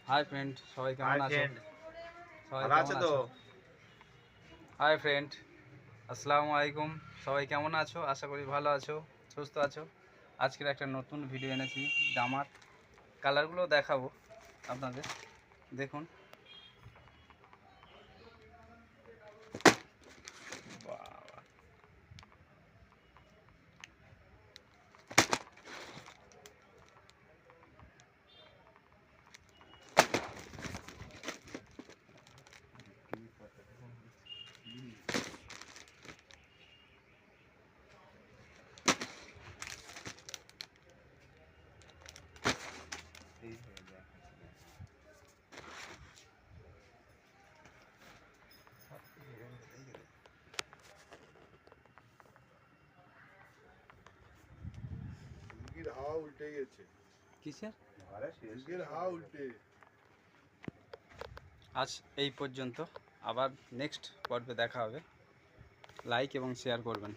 Hi friend, সবাই কেমন high আছো? ফ্রেন্ড, সবাই ভালো কেমন আছো তো? আছো? হাই ফ্রেন্ড, আসসালামু আলাইকুম। সবাই কেমন আছো? আশা করি ভালো আছো, সুস্থ আছো। আজকের একটা নতুন ভিডিও এনেছি জামার। কালারগুলো দেখাবো আপনাদের, দেখুন। বাবা, মুরগির হাওয়া উল্টে গেছে। কিসের? মুরগির হাওয়া উল্টে। আজ এই পর্যন্ত, আবার নেক্সট পর্বে দেখা হবে। লাইক এবং শেয়ার করবেন।